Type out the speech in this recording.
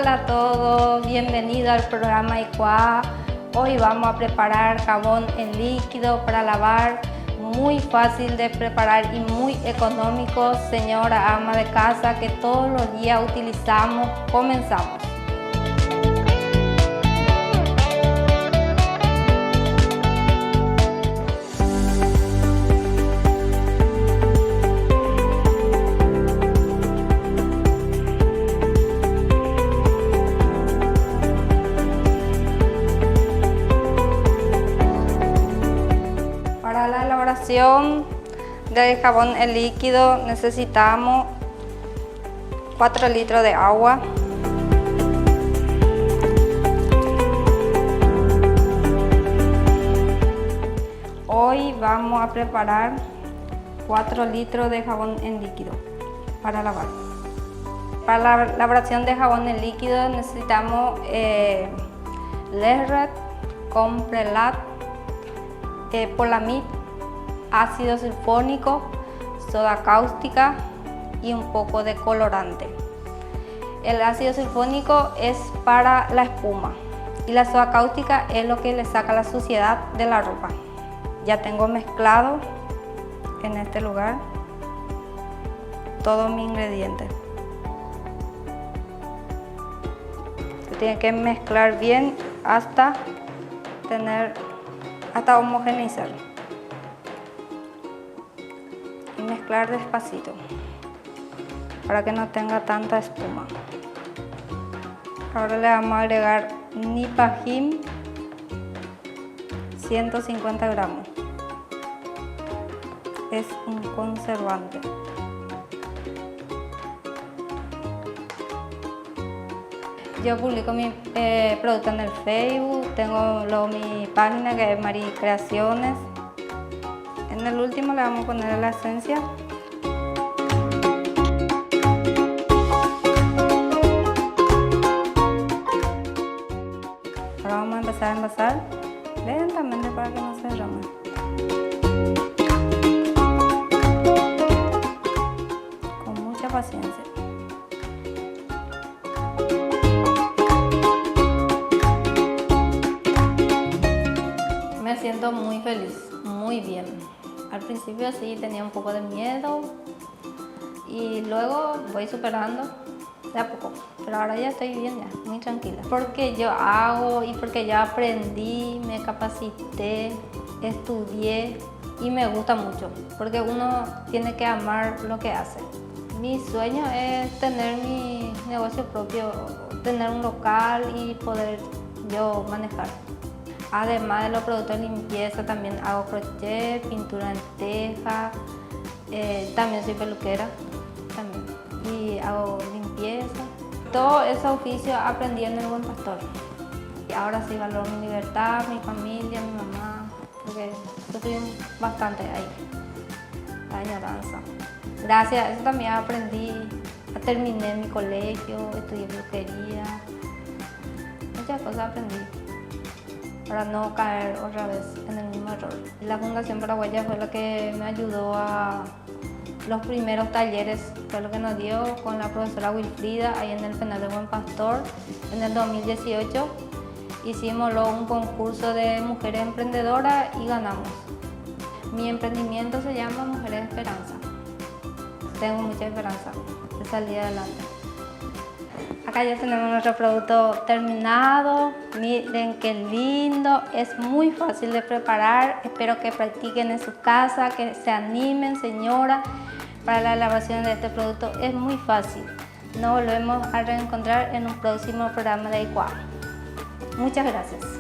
Hola a todos, bienvenido al programa ICUA. Hoy vamos a preparar jabón en líquido para lavar, muy fácil de preparar y muy económico, señora ama de casa, que todos los días utilizamos. Comenzamos. Para la elaboración del jabón en líquido necesitamos 4 litros de agua, hoy vamos a preparar 4 litros de jabón en líquido para lavar. Para la elaboración de jabón en líquido necesitamos Lerret, Comprelat, Polamid, ácido sulfónico, soda cáustica y un poco de colorante. El ácido sulfónico es para la espuma y la soda cáustica es lo que le saca la suciedad de la ropa. Ya tengo mezclado en este lugar todos mis ingredientes. Se tiene que mezclar bien hasta homogeneizar y mezclar despacito para que no tenga tanta espuma. Ahora le vamos a agregar Nipajim 150 gramos. Es un conservante. Yo publico mi producto en el Facebook, tengo mi página que es Mari Creaciones. En el último le vamos a poner la esencia. Ahora vamos a empezar a envasar lentamente para que no se derrame. Con mucha paciencia. Me siento muy feliz, muy bien. Al principio sí tenía un poco de miedo y luego voy superando de a poco, pero ahora ya estoy bien, ya muy tranquila. Porque yo hago y porque ya aprendí, me capacité, estudié y me gusta mucho, porque uno tiene que amar lo que hace. Mi sueño es tener mi negocio propio, tener un local y poder yo manejar. Además de los productos de limpieza, también hago crochet, pintura en teja, también soy peluquera y hago limpieza. Todo ese oficio aprendí en el Buen Pastor. Y ahora sí valoro mi libertad, mi familia, mi mamá, porque sufrí bastante ahí, la añoranza. Gracias a eso también aprendí, terminé mi colegio, estudié peluquería, muchas cosas aprendí para no caer otra vez en el mismo error. La Fundación Paraguaya fue la que me ayudó a los primeros talleres, fue lo que nos dio con la profesora Wilfrida ahí en el penal de Buen Pastor en el 2018. Hicimos luego un concurso de mujeres emprendedoras y ganamos. Mi emprendimiento se llama Mujeres Esperanza. Tengo mucha esperanza de salir adelante. Acá ya tenemos nuestro producto terminado. Miren qué lindo, es muy fácil de preparar. Espero que practiquen en su casa, que se animen, señora, para la elaboración de este producto. Es muy fácil. Nos volvemos a reencontrar en un próximo programa de ICUA. Muchas gracias.